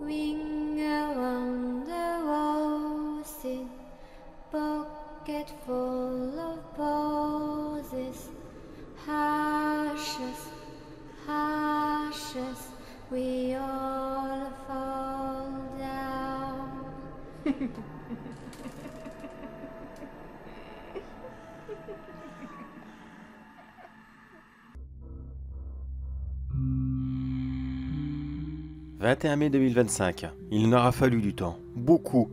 Ring around the roses, pocket full of posies. Ashes, ashes, we all fall down. 21 mai 2025, il en aura fallu du temps, beaucoup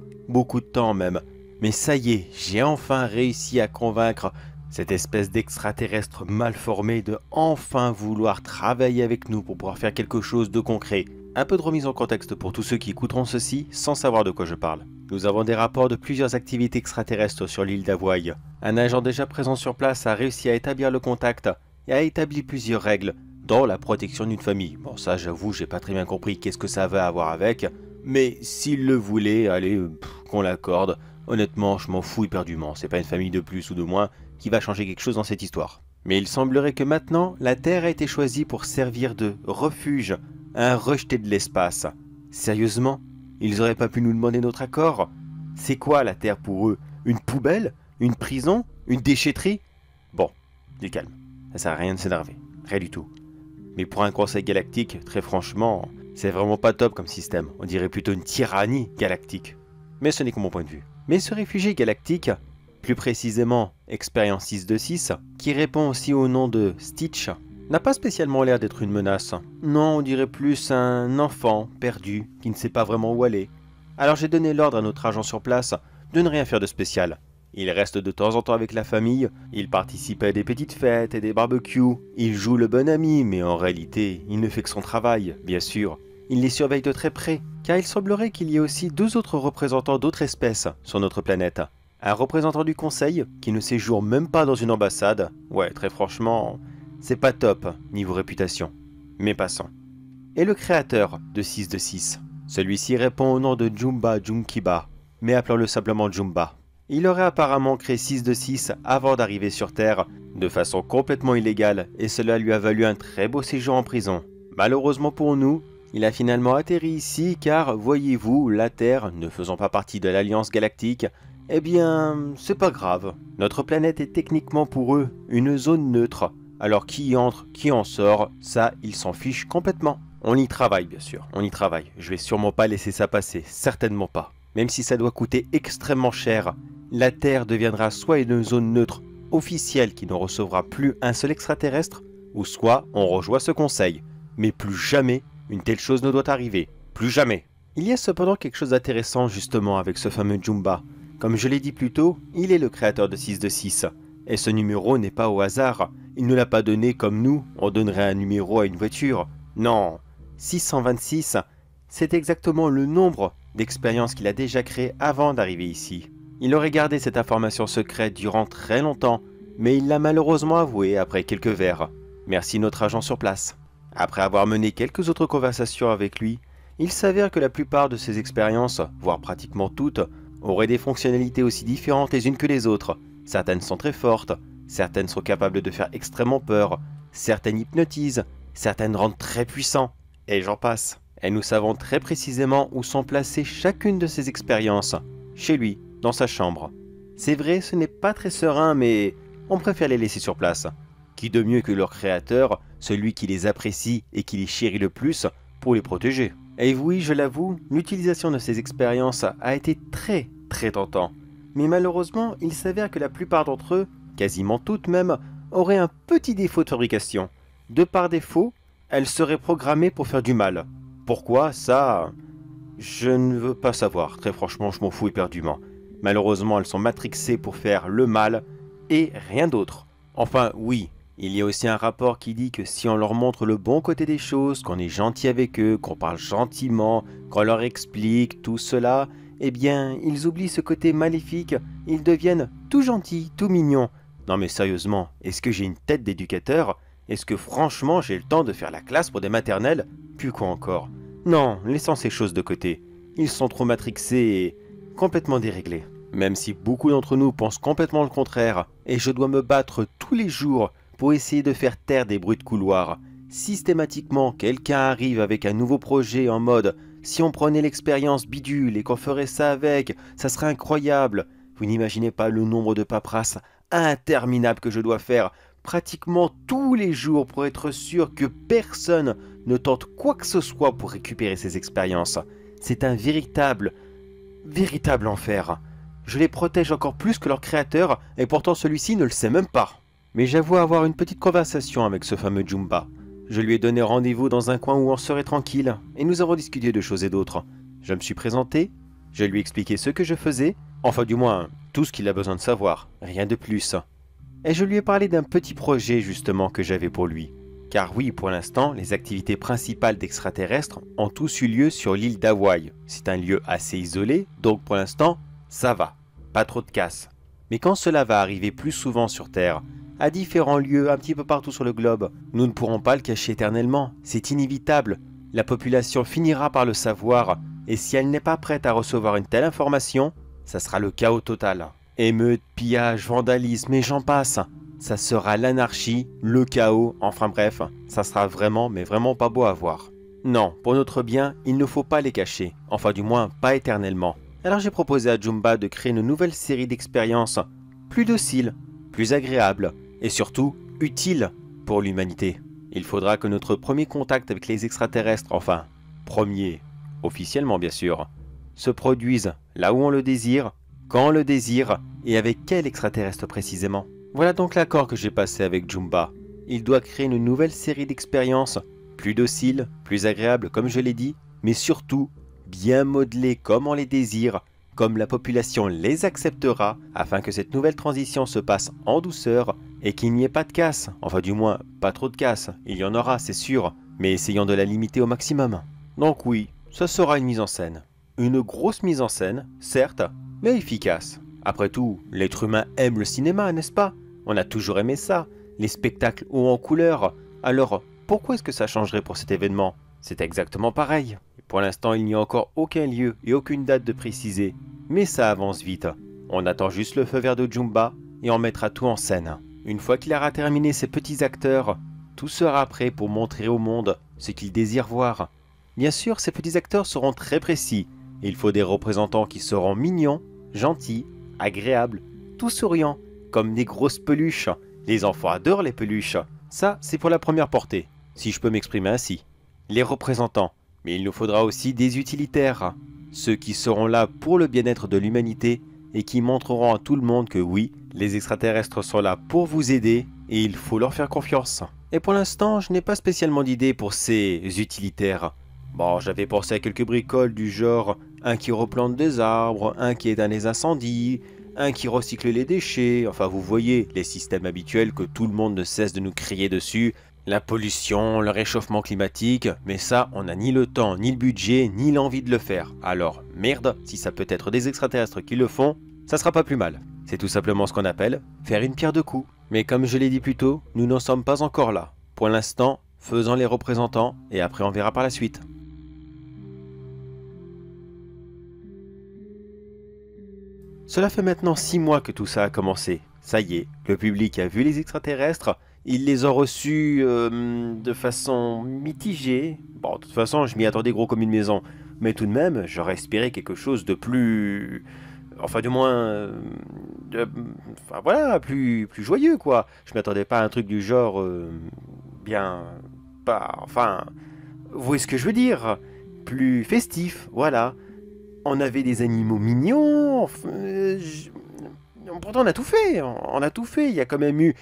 de temps même. Mais ça y est, j'ai enfin réussi à convaincre cette espèce d'extraterrestre mal formé de enfin vouloir travailler avec nous pour pouvoir faire quelque chose de concret. Un peu de remise en contexte pour tous ceux qui écouteront ceci sans savoir de quoi je parle. Nous avons des rapports de plusieurs activités extraterrestres sur l'île d'Hawaï. Un agent déjà présent sur place a réussi à établir le contact et a établi plusieurs règles, dont la protection d'une famille. Bon, ça j'avoue, j'ai pas très bien compris qu'est-ce que ça va avoir avec, mais s'il le voulait, allez, qu'on l'accorde. Honnêtement, je m'en fous éperdument, c'est pas une famille de plus ou de moins qui va changer quelque chose dans cette histoire. Mais il semblerait que maintenant, la Terre a été choisie pour servir de refuge à un rejeté de l'espace. Sérieusement? Ils auraient pas pu nous demander notre accord? C'est quoi la Terre pour eux? Une poubelle? Une prison? Une déchetterie? Bon, du calme, ça sert à rien de s'énerver, rien du tout. Mais pour un conseil galactique, très franchement, c'est vraiment pas top comme système. On dirait plutôt une tyrannie galactique. Mais ce n'est que mon point de vue. Mais ce réfugié galactique, plus précisément Expérience 626, qui répond aussi au nom de Stitch, n'a pas spécialement l'air d'être une menace. Non, on dirait plus un enfant perdu qui ne sait pas vraiment où aller. Alors j'ai donné l'ordre à notre agent sur place de ne rien faire de spécial. Il reste de temps en temps avec la famille, il participe à des petites fêtes et des barbecues, il joue le bon ami, mais en réalité, il ne fait que son travail, bien sûr. Il les surveille de très près, car il semblerait qu'il y ait aussi 2 autres représentants d'autres espèces sur notre planète. Un représentant du conseil, qui ne séjourne même pas dans une ambassade. Ouais, très franchement, c'est pas top, niveau réputation. Mais passons. Et le créateur de 626. Celui-ci répond au nom de Jumba Junkiba, mais appelons-le simplement Jumba. Il aurait apparemment créé 626 avant d'arriver sur Terre, de façon complètement illégale, et cela lui a valu un très beau séjour en prison. Malheureusement pour nous, il a finalement atterri ici car, voyez-vous, la Terre, ne faisant pas partie de l'Alliance Galactique, eh bien, c'est pas grave. Notre planète est techniquement pour eux une zone neutre, alors qui y entre, qui en sort, ça, ils s'en fichent complètement. On y travaille bien sûr, on y travaille. Je vais sûrement pas laisser ça passer, certainement pas. Même si ça doit coûter extrêmement cher, la Terre deviendra soit une zone neutre officielle qui ne recevra plus un seul extraterrestre, ou soit on rejoint ce conseil. Mais plus jamais une telle chose ne doit arriver. Plus jamais. Il y a cependant quelque chose d'intéressant justement avec ce fameux Jumba. Comme je l'ai dit plus tôt, il est le créateur de 626. Et ce numéro n'est pas au hasard. Il ne l'a pas donné comme nous, on donnerait un numéro à une voiture. Non, 626, c'est exactement le nombre d'expériences qu'il a déjà créées avant d'arriver ici. Il aurait gardé cette information secrète durant très longtemps, mais il l'a malheureusement avoué après quelques verres. Merci notre agent sur place. Après avoir mené quelques autres conversations avec lui, il s'avère que la plupart de ces expériences, voire pratiquement toutes, auraient des fonctionnalités aussi différentes les unes que les autres. Certaines sont très fortes, certaines sont capables de faire extrêmement peur, certaines hypnotisent, certaines rendent très puissants, et j'en passe. Et nous savons très précisément où sont placées chacune de ces expériences, chez lui, dans sa chambre. C'est vrai, ce n'est pas très serein, mais on préfère les laisser sur place. Qui de mieux que leur créateur, celui qui les apprécie et qui les chérit le plus, pour les protéger. Et oui, je l'avoue, l'utilisation de ces expériences a été très tentant. Mais malheureusement, il s'avère que la plupart d'entre eux, quasiment toutes même, auraient un petit défaut de fabrication. De par défaut, elles seraient programmées pour faire du mal. Pourquoi, ça, je ne veux pas savoir. Très franchement, je m'en fous éperdument. Malheureusement, elles sont matrixées pour faire le mal et rien d'autre. Enfin, oui, il y a aussi un rapport qui dit que si on leur montre le bon côté des choses, qu'on est gentil avec eux, qu'on parle gentiment, qu'on leur explique tout cela, eh bien, ils oublient ce côté maléfique, ils deviennent tout gentils, tout mignons. Non mais sérieusement, est-ce que j'ai une tête d'éducateur? Est-ce que franchement j'ai le temps de faire la classe pour des maternelles? Puis quoi encore? Non, laissons ces choses de côté. Ils sont trop matrixés et complètement déréglés. Même si beaucoup d'entre nous pensent complètement le contraire, et je dois me battre tous les jours pour essayer de faire taire des bruits de couloir. Systématiquement, quelqu'un arrive avec un nouveau projet en mode « Si on prenait l'expérience bidule et qu'on ferait ça avec, ça serait incroyable. Vous n'imaginez pas le nombre de paperasses interminables que je dois faire pratiquement tous les jours pour être sûr que personne ne tente quoi que ce soit pour récupérer ces expériences. C'est un véritable enfer. Je les protège encore plus que leur créateur et pourtant celui-ci ne le sait même pas. Mais j'avoue avoir une petite conversation avec ce fameux Jumba. Je lui ai donné rendez-vous dans un coin où on serait tranquille et nous avons discuté de choses et d'autres. Je me suis présenté, je lui ai expliqué ce que je faisais, enfin du moins tout ce qu'il a besoin de savoir, rien de plus. Et je lui ai parlé d'un petit projet justement que j'avais pour lui. Car oui, pour l'instant, les activités principales d'extraterrestres ont tous eu lieu sur l'île d'Hawaï. C'est un lieu assez isolé, donc pour l'instant, ça va, pas trop de casse. Mais quand cela va arriver plus souvent sur Terre, à différents lieux un petit peu partout sur le globe, nous ne pourrons pas le cacher éternellement, c'est inévitable. La population finira par le savoir, et si elle n'est pas prête à recevoir une telle information, ça sera le chaos total. Émeutes, pillages, vandalisme et j'en passe. Ça sera l'anarchie, le chaos, enfin bref, ça sera vraiment mais vraiment pas beau à voir. Non, pour notre bien, il ne faut pas les cacher, enfin du moins pas éternellement. Alors j'ai proposé à Jumba de créer une nouvelle série d'expériences, plus dociles, plus agréables et surtout utiles pour l'humanité. Il faudra que notre premier contact avec les extraterrestres, enfin, premier, officiellement bien sûr, se produise là où on le désire, quand on le désire et avec quel extraterrestre précisément. Voilà donc l'accord que j'ai passé avec Jumba. Il doit créer une nouvelle série d'expériences, plus dociles, plus agréables comme je l'ai dit, mais surtout bien modelées comme on les désire, comme la population les acceptera, afin que cette nouvelle transition se passe en douceur et qu'il n'y ait pas de casse, enfin du moins pas trop de casse, il y en aura c'est sûr, mais essayons de la limiter au maximum. Donc oui, ce sera une mise en scène. Une grosse mise en scène, certes, mais efficace. Après tout, l'être humain aime le cinéma, n'est-ce pas? On a toujours aimé ça, les spectacles hauts en couleur. Alors, pourquoi est-ce que ça changerait pour cet événement? C'est exactement pareil. Pour l'instant, il n'y a encore aucun lieu et aucune date de préciser. Mais ça avance vite. On attend juste le feu vert de Jumba et on mettra tout en scène. Une fois qu'il aura terminé ses petits acteurs, tout sera prêt pour montrer au monde ce qu'il désire voir. Bien sûr, ces petits acteurs seront très précis. Il faut des représentants qui seront mignons, gentils, agréables, tout souriants, comme des grosses peluches. Les enfants adorent les peluches. Ça, c'est pour la première portée, si je peux m'exprimer ainsi. Les représentants, mais il nous faudra aussi des utilitaires. Ceux qui seront là pour le bien-être de l'humanité et qui montreront à tout le monde que oui, les extraterrestres sont là pour vous aider et il faut leur faire confiance. Et pour l'instant, je n'ai pas spécialement d'idée pour ces utilitaires. Bon, j'avais pensé à quelques bricoles du genre un qui replante des arbres, un qui éteint les incendies, un qui recycle les déchets, enfin vous voyez, les systèmes habituels que tout le monde ne cesse de nous crier dessus, la pollution, le réchauffement climatique, mais ça, on n'a ni le temps, ni le budget, ni l'envie de le faire. Alors, merde, si ça peut être des extraterrestres qui le font, ça sera pas plus mal. C'est tout simplement ce qu'on appelle faire une pierre deux coups. Mais comme je l'ai dit plus tôt, nous n'en sommes pas encore là. Pour l'instant, faisons les représentants et après on verra par la suite. Cela fait maintenant 6 mois que tout ça a commencé. Ça y est, le public a vu les extraterrestres, ils les ont reçus de façon mitigée. Bon, de toute façon, je m'y attendais gros comme une maison. Mais tout de même, j'aurais espéré quelque chose de plus... Enfin, du moins... enfin, voilà, plus joyeux, quoi. Je m'attendais pas à un truc du genre... bien... pas... Enfin... Vous voyez ce que je veux dire? Plus festif, voilà. On avait des animaux mignons. Pourtant, on a tout fait. On a tout fait. Il y a quand même eu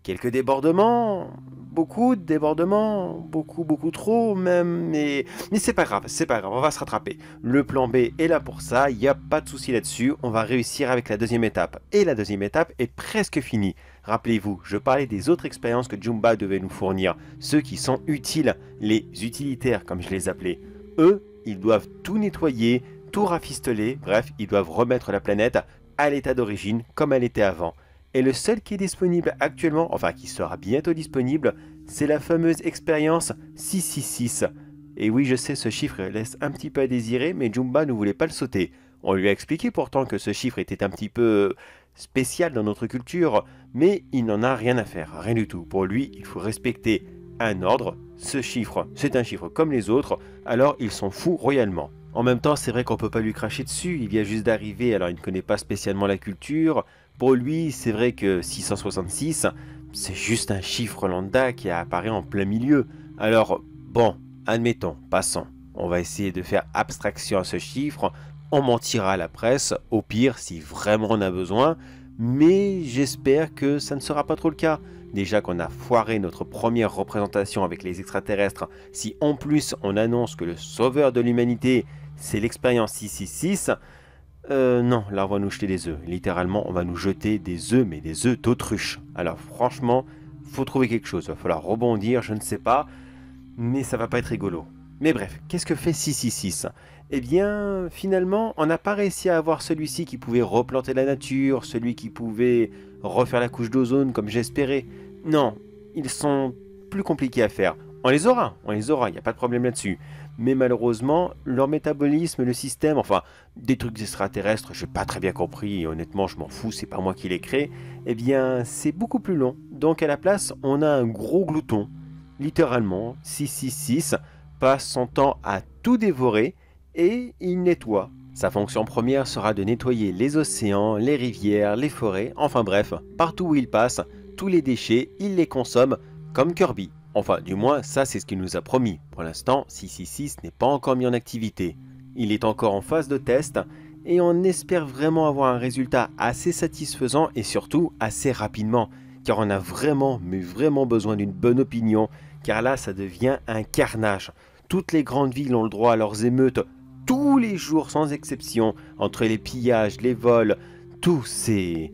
quelques débordements. Beaucoup de débordements. Beaucoup trop même. Mais c'est pas grave. C'est pas grave. On va se rattraper. Le plan B est là pour ça. Il n'y a pas de souci là-dessus. On va réussir avec la deuxième étape. Et la deuxième étape est presque finie. Rappelez-vous, je parlais des autres expériences que Jumba devait nous fournir. Ceux qui sont utiles. Les utilitaires, comme je les appelais. Eux, ils doivent tout nettoyer, tout rafistoler, bref, ils doivent remettre la planète à l'état d'origine comme elle était avant. Et le seul qui est disponible actuellement, enfin qui sera bientôt disponible, c'est la fameuse expérience 666. Et oui, je sais, ce chiffre laisse un petit peu à désirer, mais Jumba ne voulait pas le sauter. On lui a expliqué pourtant que ce chiffre était un petit peu spécial dans notre culture, mais il n'en a rien à faire, rien du tout. Pour lui, il faut respecter un ordre, ce chiffre, c'est un chiffre comme les autres, alors il s'en fout royalement. En même temps, c'est vrai qu'on peut pas lui cracher dessus, il vient juste d'arriver, alors il ne connaît pas spécialement la culture. Pour lui, c'est vrai que 666, c'est juste un chiffre lambda qui apparaît en plein milieu. Alors, bon, admettons, passons. On va essayer de faire abstraction à ce chiffre, on mentira à la presse, au pire si vraiment on a besoin, mais j'espère que ça ne sera pas trop le cas. Déjà qu'on a foiré notre première représentation avec les extraterrestres, si en plus on annonce que le sauveur de l'humanité, c'est l'expérience 666, non, là on va nous jeter des œufs. Littéralement, on va nous jeter des œufs, mais des œufs d'autruche. Alors franchement, faut trouver quelque chose, il va falloir rebondir, je ne sais pas, mais ça va pas être rigolo. Mais bref, qu'est-ce que fait 666? Eh bien, finalement, on n'a pas réussi à avoir celui-ci qui pouvait replanter la nature, celui qui pouvait refaire la couche d'ozone comme j'espérais. Non, ils sont plus compliqués à faire. On les aura, il n'y a pas de problème là-dessus. Mais malheureusement, leur métabolisme, le système, enfin, des trucs extraterrestres, j'ai pas très bien compris, et honnêtement, je m'en fous, c'est pas moi qui les crée, eh bien, c'est beaucoup plus long. Donc à la place, on a un gros glouton. Littéralement, 666 passe son temps à tout dévorer et il nettoie. Sa fonction première sera de nettoyer les océans, les rivières, les forêts, enfin bref, partout où il passe, tous les déchets, il les consomme comme Kirby. Enfin, du moins, ça c'est ce qu'il nous a promis. Pour l'instant, 666 n'est pas encore mis en activité. Il est encore en phase de test et on espère vraiment avoir un résultat assez satisfaisant et surtout assez rapidement. Car on a vraiment, mais vraiment besoin d'une bonne opinion, car là ça devient un carnage. Toutes les grandes villes ont le droit à leurs émeutes, tous les jours sans exception, entre les pillages, les vols, tout c'est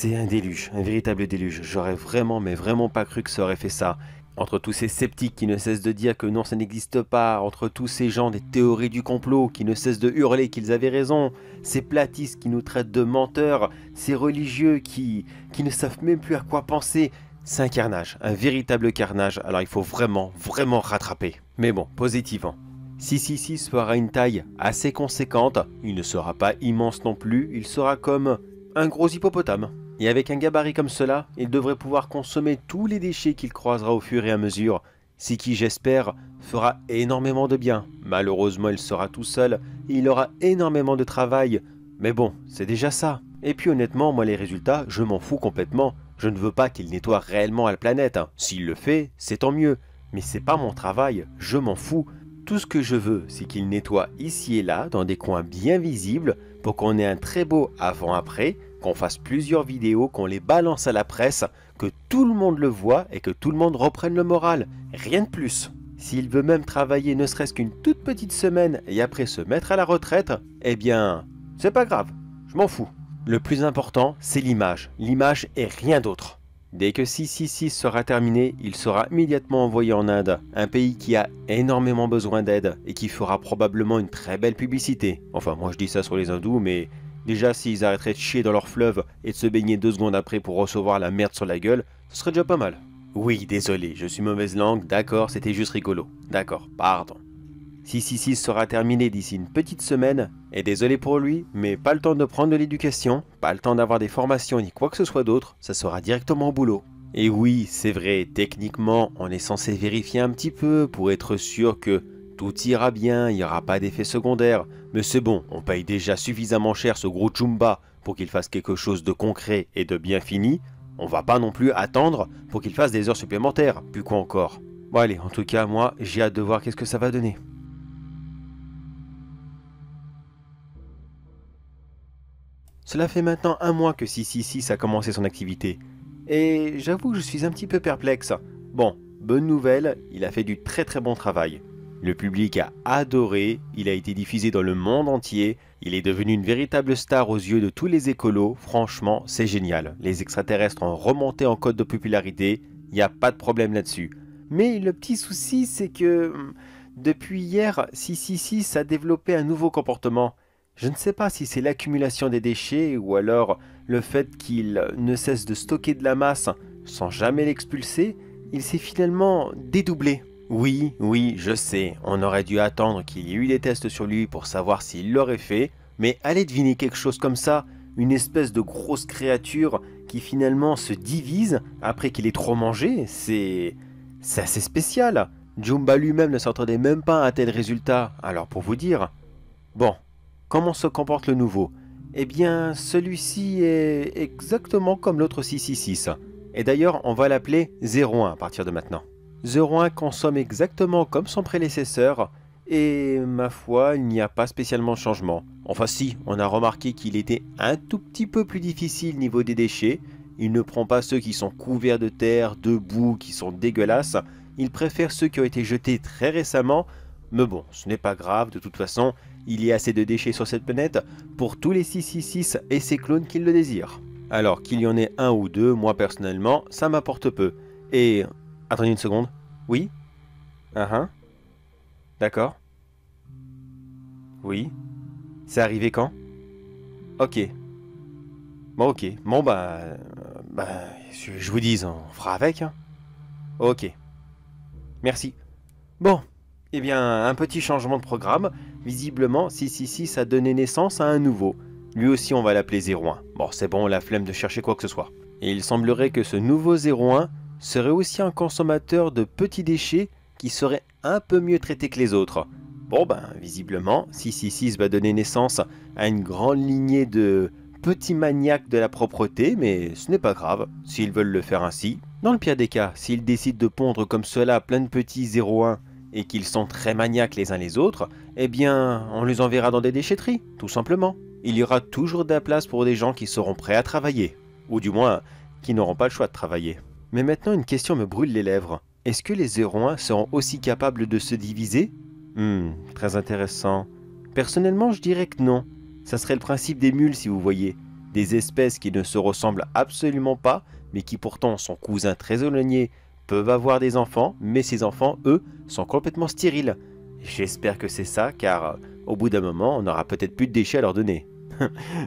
un déluge, un véritable déluge. J'aurais vraiment, mais vraiment pas cru que ça aurait fait ça. Entre tous ces sceptiques qui ne cessent de dire que non ça n'existe pas, entre tous ces gens des théories du complot qui ne cessent de hurler qu'ils avaient raison, ces platistes qui nous traitent de menteurs, ces religieux qui ne savent même plus à quoi penser, c'est un carnage, un véritable carnage, alors il faut vraiment, vraiment rattraper. Mais bon, positivement. 666 fera une taille assez conséquente, il ne sera pas immense non plus, il sera comme un gros hippopotame. Et avec un gabarit comme cela, il devrait pouvoir consommer tous les déchets qu'il croisera au fur et à mesure, ce qui, j'espère, fera énormément de bien. Malheureusement, il sera tout seul et il aura énormément de travail. Mais bon, c'est déjà ça. Et puis honnêtement, moi les résultats, je m'en fous complètement. Je ne veux pas qu'il nettoie réellement la planète. S'il le fait, c'est tant mieux. Mais c'est pas mon travail, je m'en fous. Tout ce que je veux, c'est qu'il nettoie ici et là, dans des coins bien visibles, pour qu'on ait un très beau avant-après, qu'on fasse plusieurs vidéos, qu'on les balance à la presse, que tout le monde le voit et que tout le monde reprenne le moral. Rien de plus. S'il veut même travailler ne serait-ce qu'une toute petite semaine et après se mettre à la retraite, eh bien, c'est pas grave, je m'en fous. Le plus important, c'est l'image. L'image et rien d'autre. Dès que 666 sera terminé, il sera immédiatement envoyé en Inde, un pays qui a énormément besoin d'aide et qui fera probablement une très belle publicité. Enfin, moi je dis ça sur les hindous, mais déjà s'ils arrêteraient de chier dans leur fleuve et de se baigner 2 secondes après pour recevoir la merde sur la gueule, ce serait déjà pas mal. Oui, désolé, je suis mauvaise langue, d'accord, c'était juste rigolo. D'accord, pardon. 666 sera terminé d'ici une petite semaine, et désolé pour lui, mais pas le temps de prendre de l'éducation, pas le temps d'avoir des formations ni quoi que ce soit d'autre, ça sera directement au boulot. Et oui, c'est vrai, techniquement, on est censé vérifier un petit peu pour être sûr que tout ira bien, il n'y aura pas d'effet secondaire, mais c'est bon, on paye déjà suffisamment cher ce gros Chumba pour qu'il fasse quelque chose de concret et de bien fini, on va pas non plus attendre pour qu'il fasse des heures supplémentaires, puis quoi encore. Bon allez, en tout cas, moi, j'ai hâte de voir qu'est-ce que ça va donner. Cela fait maintenant 1 mois que 666 a commencé son activité, et j'avoue que je suis un petit peu perplexe. Bon, bonne nouvelle, il a fait du très très bon travail. Le public a adoré, il a été diffusé dans le monde entier, il est devenu une véritable star aux yeux de tous les écolos, franchement c'est génial. Les extraterrestres ont remonté en cote de popularité, il n'y a pas de problème là-dessus. Mais le petit souci c'est que, depuis hier, 666 a développé un nouveau comportement. Je ne sais pas si c'est l'accumulation des déchets ou alors le fait qu'il ne cesse de stocker de la masse sans jamais l'expulser, il s'est finalement dédoublé. Oui, je sais, on aurait dû attendre qu'il y ait eu des tests sur lui pour savoir s'il l'aurait fait, mais allez deviner quelque chose comme ça, une espèce de grosse créature qui finalement se divise après qu'il ait trop mangé, c'est C'est assez spécial. Jumba lui-même ne s'attendait même pas à un tel résultat, alors pour vous dire. Bon, comment se comporte le nouveau? Eh bien, celui-ci est exactement comme l'autre 666. Et d'ailleurs, on va l'appeler 01 à partir de maintenant. 01 consomme exactement comme son prédécesseur, et ma foi, il n'y a pas spécialement de changement. Enfin si, on a remarqué qu'il était un tout petit peu plus difficile niveau des déchets. Il ne prend pas ceux qui sont couverts de terre, de boue, qui sont dégueulasses. Il préfère ceux qui ont été jetés très récemment. Mais bon, ce n'est pas grave, de toute façon, il y a assez de déchets sur cette planète pour tous les 666 et ses clones qui le désirent. Alors qu'il y en ait un ou deux, moi personnellement, ça m'apporte peu. Et... attendez une seconde. Oui? D'accord. Oui. C'est arrivé quand? Ok. Bon, ok. Bon, je vous dis, on fera avec. Hein. Ok. Merci. Bon. Eh bien, un petit changement de programme. Visiblement, 666 a donné naissance à un nouveau. Lui aussi, on va l'appeler 01. Bon, c'est bon, la flemme de chercher quoi que ce soit. Et il semblerait que ce nouveau 01 serait aussi un consommateur de petits déchets qui serait un peu mieux traité que les autres. Bon visiblement, 666 va donner naissance à une grande lignée de petits maniaques de la propreté, mais ce n'est pas grave, s'ils veulent le faire ainsi. Dans le pire des cas, s'ils décident de pondre comme cela plein de petits 01 et qu'ils sont très maniaques les uns les autres, eh bien, on les enverra dans des déchetteries, tout simplement. Il y aura toujours de la place pour des gens qui seront prêts à travailler, ou du moins, qui n'auront pas le choix de travailler. Mais maintenant, une question me brûle les lèvres. Est-ce que les 01 seront aussi capables de se diviser? Très intéressant. Personnellement, je dirais que non. Ça serait le principe des mules, si vous voyez. Des espèces qui ne se ressemblent absolument pas, mais qui pourtant sont cousins très éloignés, peuvent avoir des enfants, mais ces enfants, eux, sont complètement stériles. J'espère que c'est ça, car au bout d'un moment, on n'aura peut-être plus de déchets à leur donner.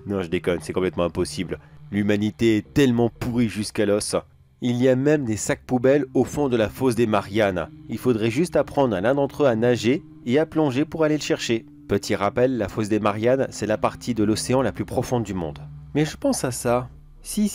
Non, je déconne, c'est complètement impossible. L'humanité est tellement pourrie jusqu'à l'os. Il y a même des sacs poubelles au fond de la fosse des Mariannes. Il faudrait juste apprendre à l'un d'entre eux à nager et à plonger pour aller le chercher. Petit rappel, la fosse des Mariannes, c'est la partie de l'océan la plus profonde du monde. Mais je pense à ça. Si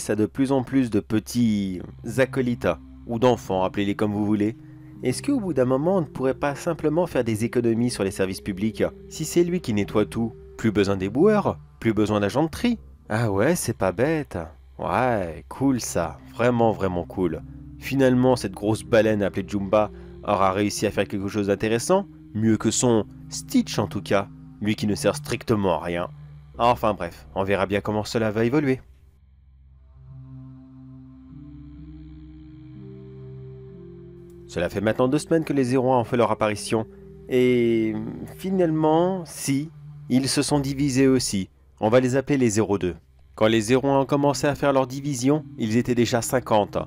a de plus en plus de petits acolytes, ou d'enfants, appelez-les comme vous voulez, est-ce qu'au bout d'un moment, on ne pourrait pas simplement faire des économies sur les services publics? Si c'est lui qui nettoie tout, plus besoin des boueurs, plus besoin d'agents de tri. Ah ouais, c'est pas bête. Ouais, cool ça, vraiment vraiment cool. Finalement, cette grosse baleine appelée Jumba aura réussi à faire quelque chose d'intéressant, mieux que son Stitch en tout cas, lui qui ne sert strictement à rien. Enfin bref, on verra bien comment cela va évoluer. Cela fait maintenant 2 semaines que les 01 ont fait leur apparition, et finalement, si, ils se sont divisés aussi. On va les appeler les 02. Quand les 01 ont commencé à faire leur division, ils étaient déjà 50.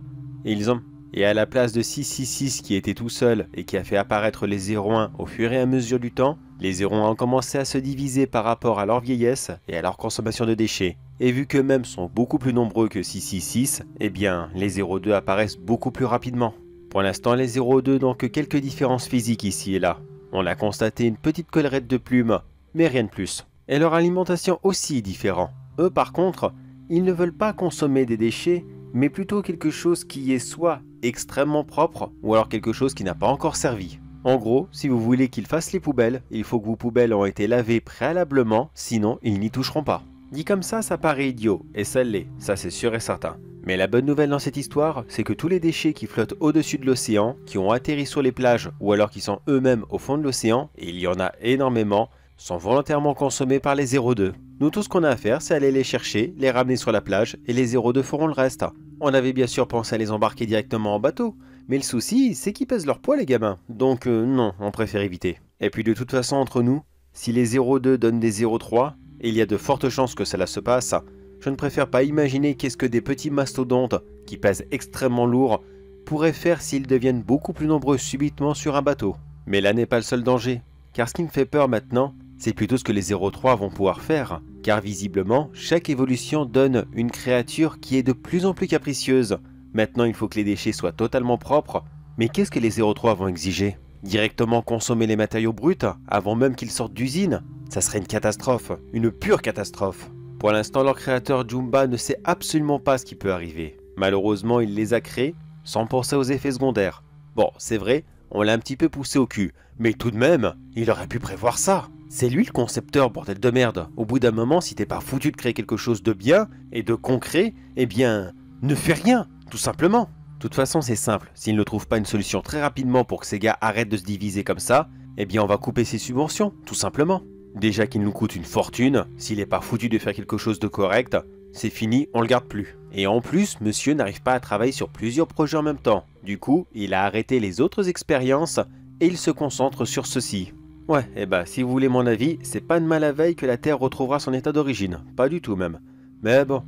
Et à la place de 666 qui était tout seul et qui a fait apparaître les 01 au fur et à mesure du temps, les 01 ont commencé à se diviser par rapport à leur vieillesse et à leur consommation de déchets. Et vu qu'eux-mêmes sont beaucoup plus nombreux que 666, eh bien, les 02 apparaissent beaucoup plus rapidement. Pour l'instant, les 02 n'ont que quelques différences physiques ici et là. On a constaté une petite collerette de plumes, mais rien de plus. Et leur alimentation aussi est différente. Eux, par contre, ils ne veulent pas consommer des déchets, mais plutôt quelque chose qui est soit extrêmement propre, ou alors quelque chose qui n'a pas encore servi. En gros, si vous voulez qu'ils fassent les poubelles, il faut que vos poubelles ont été lavées préalablement, sinon ils n'y toucheront pas. Dit comme ça paraît idiot, et ça l'est, ça c'est sûr et certain. Mais la bonne nouvelle dans cette histoire, c'est que tous les déchets qui flottent au-dessus de l'océan, qui ont atterri sur les plages, ou alors qui sont eux-mêmes au fond de l'océan, et il y en a énormément, sont volontairement consommés par les 02. Nous, tout ce qu'on a à faire, c'est aller les chercher, les ramener sur la plage, et les 02 feront le reste. On avait bien sûr pensé à les embarquer directement en bateau, mais le souci, c'est qu'ils pèsent leur poids les gamins, donc non, on préfère éviter. Et puis de toute façon, entre nous, si les 02 donnent des 03, et il y a de fortes chances que cela se passe, je ne préfère pas imaginer qu'est-ce que des petits mastodontes, qui pèsent extrêmement lourd, pourraient faire s'ils deviennent beaucoup plus nombreux subitement sur un bateau. Mais là n'est pas le seul danger, car ce qui me fait peur maintenant, c'est plutôt ce que les 03 vont pouvoir faire, car visiblement, chaque évolution donne une créature qui est de plus en plus capricieuse. Maintenant, il faut que les déchets soient totalement propres, mais qu'est-ce que les 03 vont exiger? Directement consommer les matériaux bruts, avant même qu'ils sortent d'usine? Ça serait une catastrophe, une pure catastrophe. Pour l'instant, leur créateur Jumba ne sait absolument pas ce qui peut arriver. Malheureusement, il les a créés sans penser aux effets secondaires. Bon, c'est vrai, on l'a un petit peu poussé au cul, mais tout de même, il aurait pu prévoir ça. C'est lui le concepteur, bordel de merde. Au bout d'un moment, si t'es pas foutu de créer quelque chose de bien et de concret, eh bien, ne fais rien, tout simplement. De toute façon, c'est simple. S'il ne trouve pas une solution très rapidement pour que ces gars arrêtent de se diviser comme ça, eh bien, on va couper ses subventions, tout simplement. Déjà qu'il nous coûte une fortune, s'il n'est pas foutu de faire quelque chose de correct, c'est fini, on le garde plus. Et en plus, monsieur n'arrive pas à travailler sur plusieurs projets en même temps. Du coup, il a arrêté les autres expériences et il se concentre sur ceci. Ouais, et bah si vous voulez mon avis, c'est pas de mal à veille que la Terre retrouvera son état d'origine. Pas du tout même. Mais bon,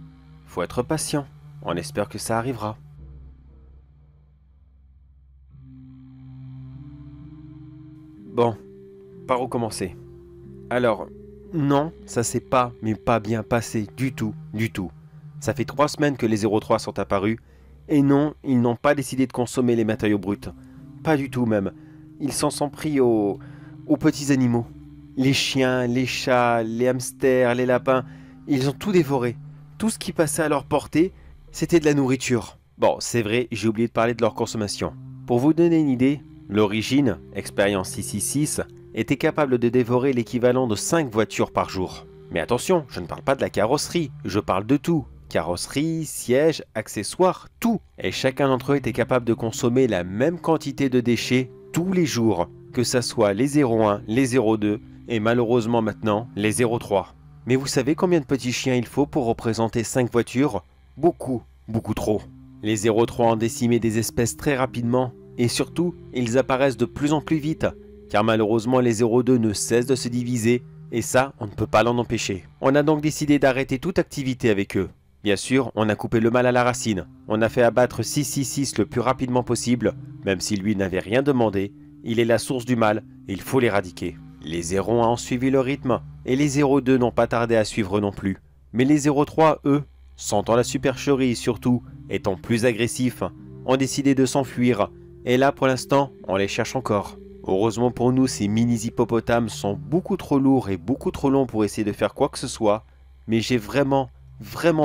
faut être patient. On espère que ça arrivera. Bon, par où commencer? Alors, non, ça s'est pas, mais pas bien passé du tout, du tout. Ça fait 3 semaines que les 03 sont apparus, et non, ils n'ont pas décidé de consommer les matériaux bruts. Pas du tout même. Ils s'en sont pris aux petits animaux. Les chiens, les chats, les hamsters, les lapins, ils ont tout dévoré. Tout ce qui passait à leur portée, c'était de la nourriture. Bon, c'est vrai, j'ai oublié de parler de leur consommation. Pour vous donner une idée, l'origine, expérience 666, était capable de dévorer l'équivalent de 5 voitures par jour. Mais attention, je ne parle pas de la carrosserie, je parle de tout. Carrosserie, sièges, accessoires, tout. Et chacun d'entre eux était capable de consommer la même quantité de déchets tous les jours, que ça soit les 01, les 02 et malheureusement maintenant les 03. Mais vous savez combien de petits chiens il faut pour représenter 5 voitures? Beaucoup, beaucoup trop. Les 03 ont décimé des espèces très rapidement et surtout, ils apparaissent de plus en plus vite, car malheureusement les 02 ne cessent de se diviser et ça, on ne peut pas l'en empêcher. On a donc décidé d'arrêter toute activité avec eux. Bien sûr, on a coupé le mal à la racine. On a fait abattre 666 le plus rapidement possible, même si lui n'avait rien demandé. Il est la source du mal et il faut l'éradiquer. Les 01 ont suivi le rythme et les 02 n'ont pas tardé à suivre non plus. Mais les 03, eux, sentant la supercherie et surtout étant plus agressifs, ont décidé de s'enfuir. Et là, pour l'instant, on les cherche encore. Heureusement pour nous, ces mini-hippopotames sont beaucoup trop lourds et beaucoup trop longs pour essayer de faire quoi que ce soit. Mais j'ai vraiment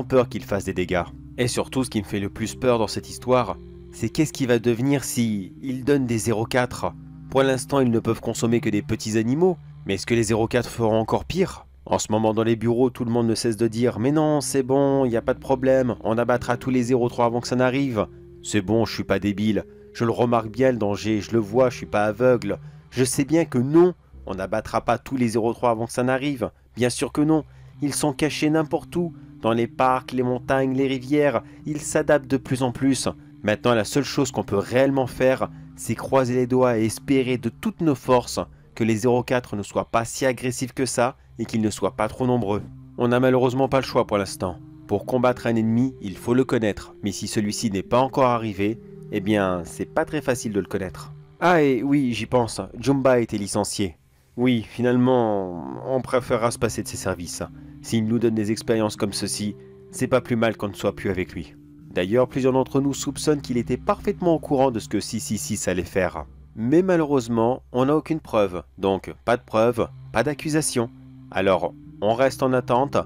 peur qu'ils fassent des dégâts. Et surtout, ce qui me fait le plus peur dans cette histoire, c'est qu'est-ce qui va devenir si ils donnent des 04. Pour l'instant, ils ne peuvent consommer que des petits animaux, mais est-ce que les 04 feront encore pire? En ce moment, dans les bureaux, tout le monde ne cesse de dire « Mais non, c'est bon, il n'y a pas de problème, on abattra tous les 03 avant que ça n'arrive. C'est bon, je suis pas débile, je le remarque bien le danger, je le vois, je suis pas aveugle. Je sais bien que non, on n'abattra pas tous les 03 avant que ça n'arrive. Bien sûr que non, ils sont cachés n'importe où. Dans les parcs, les montagnes, les rivières, ils s'adaptent de plus en plus. Maintenant, la seule chose qu'on peut réellement faire, c'est croiser les doigts et espérer de toutes nos forces que les 04 ne soient pas si agressifs que ça et qu'ils ne soient pas trop nombreux. On n'a malheureusement pas le choix pour l'instant. Pour combattre un ennemi, il faut le connaître. Mais si celui-ci n'est pas encore arrivé, eh bien, c'est pas très facile de le connaître. Ah et oui, j'y pense, Jumba a été licencié. Oui, finalement, on préférera se passer de ses services. S'il nous donne des expériences comme ceci, c'est pas plus mal qu'on ne soit plus avec lui. D'ailleurs, plusieurs d'entre nous soupçonnent qu'il était parfaitement au courant de ce que 666 allait faire. Mais malheureusement, on n'a aucune preuve. Donc, pas de preuve, pas d'accusation. Alors, on reste en attente,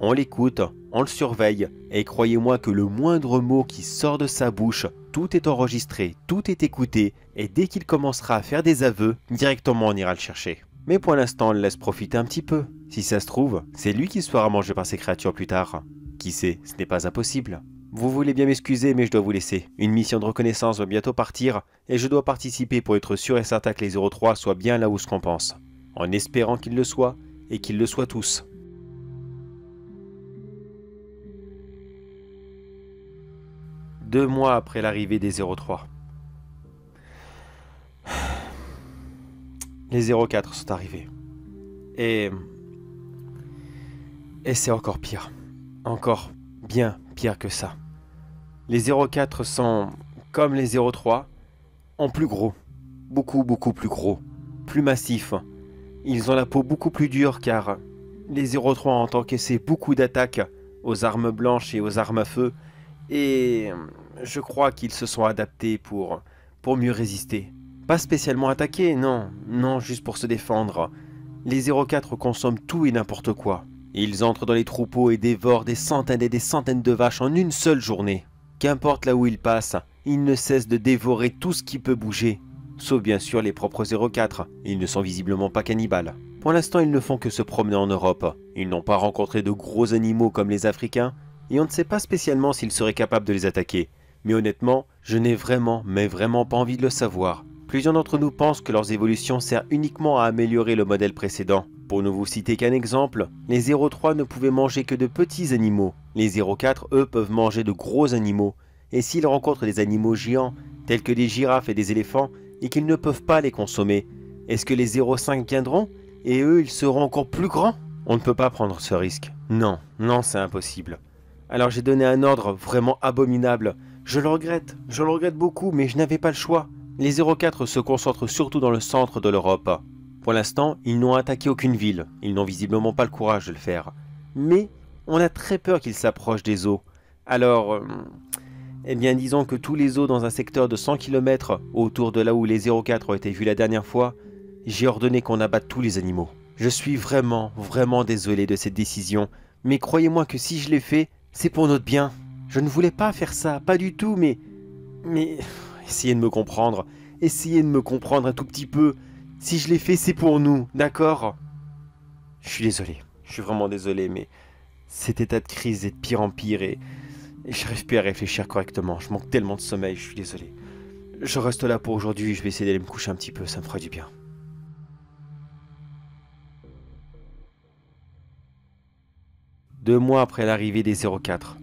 on l'écoute, on le surveille. Et croyez-moi que le moindre mot qui sort de sa bouche, tout est enregistré, tout est écouté. Et dès qu'il commencera à faire des aveux, directement on ira le chercher. Mais pour l'instant, on le laisse profiter un petit peu. Si ça se trouve, c'est lui qui se fera manger par ces créatures plus tard. Qui sait, ce n'est pas impossible. Vous voulez bien m'excuser, mais je dois vous laisser. Une mission de reconnaissance va bientôt partir, et je dois participer pour être sûr et certain que les 03 soient bien là où ce qu'on pense. En espérant qu'ils le soient, et qu'ils le soient tous. Deux mois après l'arrivée des 03. Les 04 sont arrivés. Et c'est encore pire. Encore bien pire que ça. Les 04 sont, comme les 03, en plus gros. Beaucoup plus gros. Plus massifs. Ils ont la peau beaucoup plus dure car les 03 ont encaissé beaucoup d'attaques aux armes blanches et aux armes à feu. Et je crois qu'ils se sont adaptés pour mieux résister. Pas spécialement attaquer, non, juste pour se défendre. Les 04 consomment tout et n'importe quoi. Ils entrent dans les troupeaux et dévorent des centaines et des centaines de vaches en une seule journée. Qu'importe là où ils passent, Ils ne cessent de dévorer tout ce qui peut bouger. Sauf bien sûr les propres 04. Ils ne sont visiblement pas cannibales. Pour l'instant, ils ne font que se promener en Europe. Ils n'ont pas rencontré de gros animaux comme les Africains, et on ne sait pas spécialement s'ils seraient capables de les attaquer. Mais honnêtement, je n'ai vraiment, mais vraiment pas envie de le savoir. Plusieurs d'entre nous pensent que leurs évolutions servent uniquement à améliorer le modèle précédent. Pour ne vous citer qu'un exemple, les 03 ne pouvaient manger que de petits animaux. Les 04, eux, peuvent manger de gros animaux. Et s'ils rencontrent des animaux géants, tels que des girafes et des éléphants, et qu'ils ne peuvent pas les consommer, est-ce que les 05 viendront? Et eux, ils seront encore plus grands? On ne peut pas prendre ce risque. Non, non, c'est impossible. Alors j'ai donné un ordre vraiment abominable. Je le regrette beaucoup, mais je n'avais pas le choix. Les 04 se concentrent surtout dans le centre de l'Europe. Pour l'instant, ils n'ont attaqué aucune ville. Ils n'ont visiblement pas le courage de le faire. Mais on a très peur qu'ils s'approchent des eaux. Alors, eh bien disons que tous les eaux dans un secteur de 100 km autour de là où les 04 ont été vus la dernière fois, j'ai ordonné qu'on abatte tous les animaux. Je suis vraiment, vraiment désolé de cette décision, mais croyez-moi que si je l'ai fait, c'est pour notre bien. Je ne voulais pas faire ça, pas du tout, mais... essayez de me comprendre. Essayez de me comprendre un tout petit peu. Si je l'ai fait, c'est pour nous, d'accord? Je suis désolé, je suis vraiment désolé, mais cet état de crise est de pire en pire et j'arrive plus à réfléchir correctement. Je manque tellement de sommeil, je suis désolé. Je reste là pour aujourd'hui, je vais essayer d'aller me coucher un petit peu, ça me fera du bien. Deux mois après l'arrivée des 04.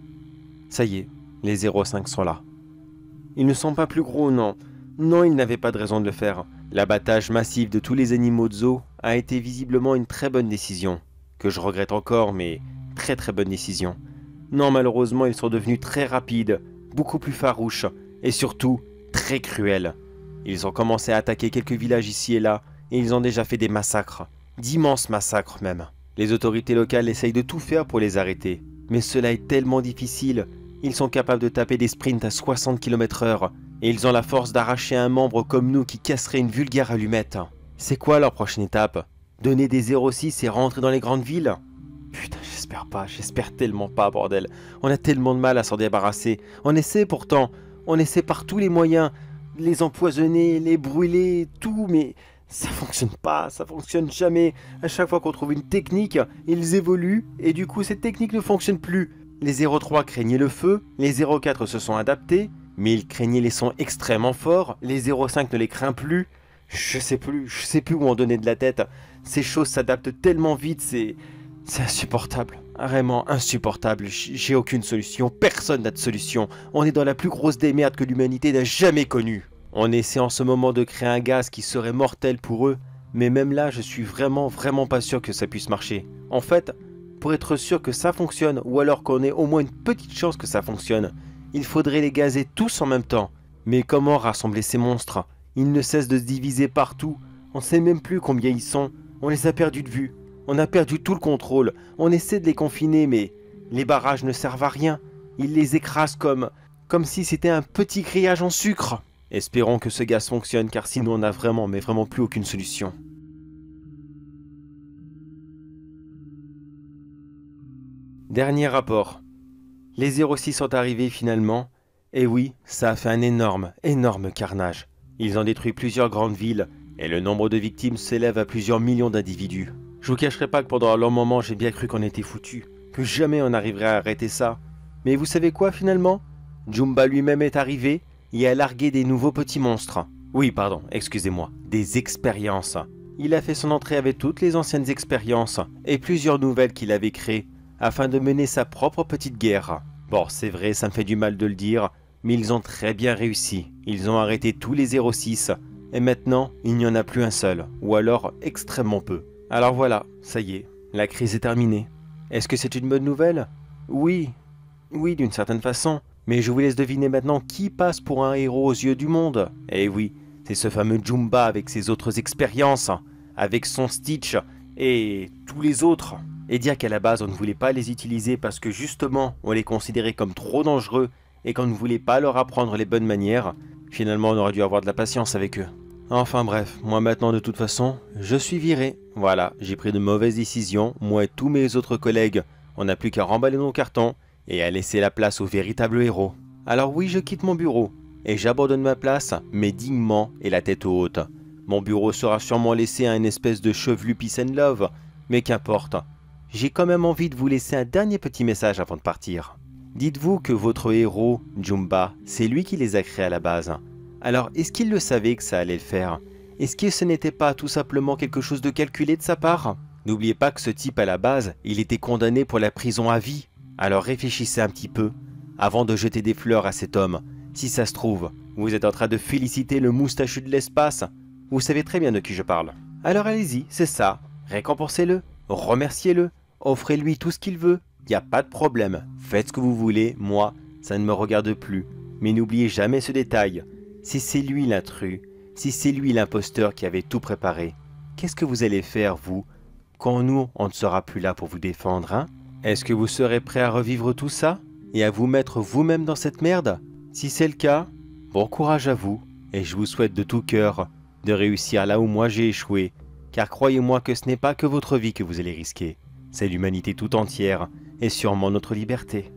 Ça y est, les 05 sont là. Ils ne sont pas plus gros, non. Non, ils n'avaient pas de raison de le faire. L'abattage massif de tous les animaux de zoo a été visiblement une très bonne décision. Que je regrette encore, mais très très bonne décision. Non, malheureusement, ils sont devenus très rapides, beaucoup plus farouches, et surtout, très cruels. Ils ont commencé à attaquer quelques villages ici et là, et ils ont déjà fait des massacres. D'immenses massacres même. Les autorités locales essayent de tout faire pour les arrêter. Mais cela est tellement difficile. Ils sont capables de taper des sprints à 60 km/h. Et ils ont la force d'arracher un membre comme nous qui casserait une vulgaire allumette. C'est quoi leur prochaine étape? Donner des 06 et rentrer dans les grandes villes? Putain, j'espère pas, j'espère tellement pas, bordel. On a tellement de mal à s'en débarrasser. On essaie pourtant. On essaie par tous les moyens. Les empoisonner, les brûler, tout, mais... ça fonctionne pas, ça fonctionne jamais. À chaque fois qu'on trouve une technique, ils évoluent et du coup cette technique ne fonctionne plus. Les 03 craignaient le feu, les 04 se sont adaptés, mais ils craignaient les sons extrêmement forts, les 05 ne les craint plus. Je sais plus où en donner de la tête. Ces choses s'adaptent tellement vite, c'est insupportable. Vraiment insupportable. J'ai aucune solution, personne n'a de solution. On est dans la plus grosse démerde que l'humanité n'a jamais connue. On essaie en ce moment de créer un gaz qui serait mortel pour eux, mais même là, je suis vraiment pas sûr que ça puisse marcher. En fait, pour être sûr que ça fonctionne, ou alors qu'on ait au moins une petite chance que ça fonctionne, il faudrait les gazer tous en même temps. Mais comment rassembler ces monstres? Ils ne cessent de se diviser partout, on sait même plus combien ils sont, on les a perdus de vue, on a perdu tout le contrôle, on essaie de les confiner, mais les barrages ne servent à rien, ils les écrasent comme si c'était un petit grillage en sucre. Espérons que ce gaz fonctionne car sinon on n'a vraiment plus aucune solution. Dernier rapport. Les 06 sont arrivés finalement, et oui, ça a fait un énorme carnage. Ils ont détruit plusieurs grandes villes, et le nombre de victimes s'élève à plusieurs millions d'individus. Je vous cacherai pas que pendant un long moment j'ai bien cru qu'on était foutus, que jamais on arriverait à arrêter ça. Mais vous savez quoi finalement? Jumba lui-même est arrivé, et a largué des nouveaux petits monstres. Oui, pardon, excusez-moi, des expériences. Il a fait son entrée avec toutes les anciennes expériences et plusieurs nouvelles qu'il avait créées afin de mener sa propre petite guerre. Bon, c'est vrai, ça me fait du mal de le dire, mais ils ont très bien réussi. Ils ont arrêté tous les 06 et maintenant, il n'y en a plus un seul, ou alors extrêmement peu. Alors voilà, ça y est, la crise est terminée. Est-ce que c'est une bonne nouvelle? Oui, d'une certaine façon. Mais je vous laisse deviner maintenant qui passe pour un héros aux yeux du monde. Eh oui, c'est ce fameux Jumba avec ses autres expériences, avec son Stitch et tous les autres. Et dire qu'à la base on ne voulait pas les utiliser parce que justement on les considérait comme trop dangereux et qu'on ne voulait pas leur apprendre les bonnes manières, finalement on aurait dû avoir de la patience avec eux. Enfin bref, moi maintenant de toute façon, je suis viré. Voilà, j'ai pris de mauvaises décisions, moi et tous mes autres collègues, on n'a plus qu'à remballer nos cartons et à laisser la place aux véritables héros. Alors oui, je quitte mon bureau. et j'abandonne ma place, mais dignement et la tête haute. Mon bureau sera sûrement laissé à une espèce de chevelu peace and love, mais qu'importe. J'ai quand même envie de vous laisser un dernier petit message avant de partir. Dites-vous que votre héros, Jumba, c'est lui qui les a créés à la base. Alors, est-ce qu'il le savait que ça allait le faire? Est-ce que ce n'était pas tout simplement quelque chose de calculé de sa part? N'oubliez pas que ce type à la base, il était condamné pour la prison à vie. Alors réfléchissez un petit peu, avant de jeter des fleurs à cet homme. Si ça se trouve, vous êtes en train de féliciter le moustachu de l'espace. Vous savez très bien de qui je parle. Alors allez-y, c'est ça. Récompensez-le, remerciez-le, offrez-lui tout ce qu'il veut. Y a pas de problème. Faites ce que vous voulez, moi, ça ne me regarde plus. Mais n'oubliez jamais ce détail. Si c'est lui l'intrus, si c'est lui l'imposteur qui avait tout préparé, qu'est-ce que vous allez faire, vous, quand nous, on ne sera plus là pour vous défendre, hein? Est-ce que vous serez prêt à revivre tout ça et à vous mettre vous-même dans cette merde? Si c'est le cas, bon courage à vous, et je vous souhaite de tout cœur de réussir là où moi j'ai échoué, car croyez-moi que ce n'est pas que votre vie que vous allez risquer, c'est l'humanité tout entière, et sûrement notre liberté.